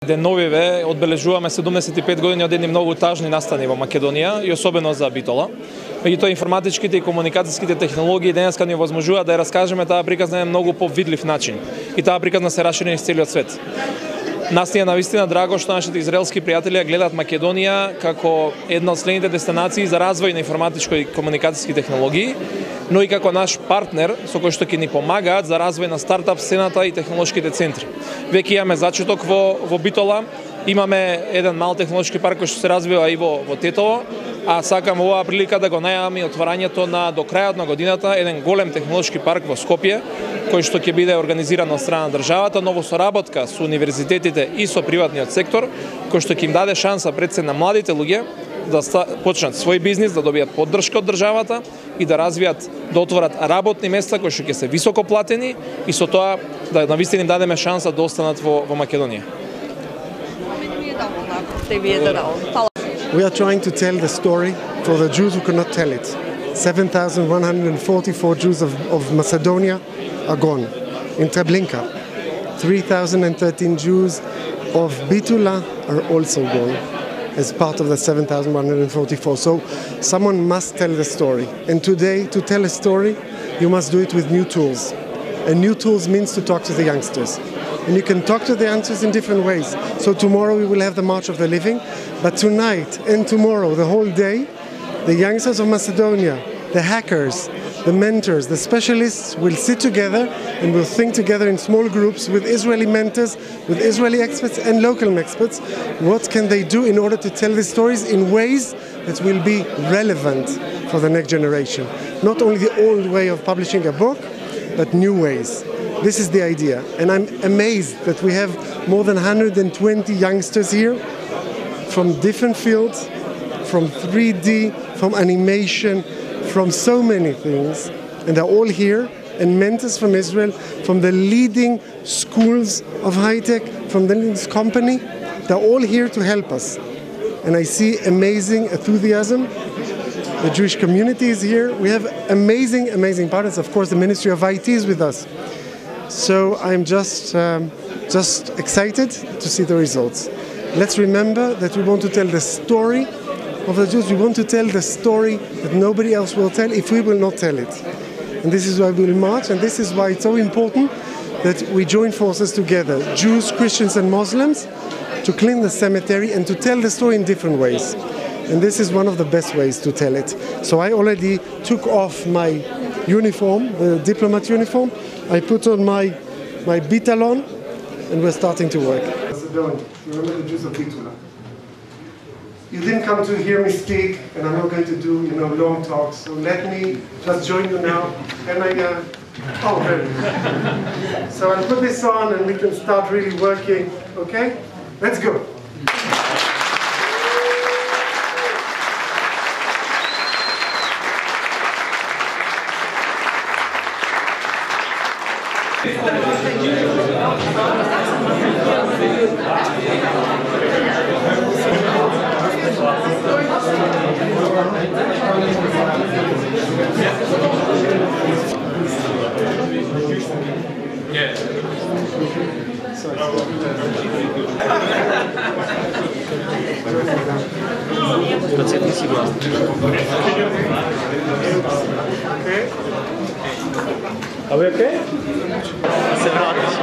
Деновиве одбележуваме 75 години од едни многу тажни настани во Македонија и особено за Битола. Меѓутоа информатичките и комуникацијските технологии денеска ни овозможуваат да ја раскажеме таа приказна на многу повидлив начин и таа приказна се расшири низ целиот свет. Нас ни е навистина драго што нашите израелски пријатели ја гледаат Македонија како една од следните дестинации за развој на информатичко и комуникацијски технологии, но и како наш партнер со кој што ќе ни помагаат за развој на стартап сцената и технолошките центри. Веќе имаме зачеток во Битола, имаме еден мал технолошки парк кој што се развива и во Тетово, а сакам оваа прилика да го најавам и отварањето на до крајот на годината еден голем технолошки парк во Скопје, кој што ќе биде организиран од страна на државата, но во соработка со универзитетите и со приватниот сектор, кој што ќе им даде шанса пред се на младите луѓе да почнат свој бизнис, да добијат поддршка од државата и да развијат, да отворат работни места кои што ќе се високо платени и со тоа да навистина им дадеме шанса да останат во Македонија. We are trying to tell the story for the Jews who could not tell it. 7,144 Jews of Macedonia are gone. In Treblinka, 3,013 Jews of Bitola are also gone as part of the 7,144. So someone must tell the story. And today, to tell a story, you must do it with new tools. And new tools means to talk to the youngsters. And you can talk to the youngsters in different ways. So tomorrow we will have the March of the Living, but tonight and tomorrow, the whole day, the youngsters of Macedonia, the hackers, the mentors, the specialists will sit together and will think together in small groups with Israeli mentors, with Israeli experts and local experts. What can they do in order to tell these stories in ways that will be relevant for the next generation? Not only the old way of publishing a book, but new ways. This is the idea. And I'm amazed that we have more than 120 youngsters here from different fields, from 3D, from animation, from so many things, and they're all here, and mentors from Israel, from the leading schools of high-tech, from the leading company, they're all here to help us. And I see amazing enthusiasm. The Jewish community is here. We have amazing, amazing partners. Of course, the Ministry of IT is with us. So I'm just excited to see the results. Let's remember that we want to tell the story of the Jews. We want to tell the story that nobody else will tell if we will not tell it. And this is why we will march, and this is why it's so important that we join forces together, Jews, Christians and Muslims, to clean the cemetery and to tell the story in different ways. And this is one of the best ways to tell it. So I already took off my uniform, the diplomat uniform. I put on my bitalon, and we're starting to work. Macedonia, remember the Jews of Bitola. You didn't come to hear me speak, and I'm not going to do, long talks. So let me just join you now. And oh, very good. So I'll put this on, and we can start really working. Okay? Let's go. Are we okay? Se vratiš.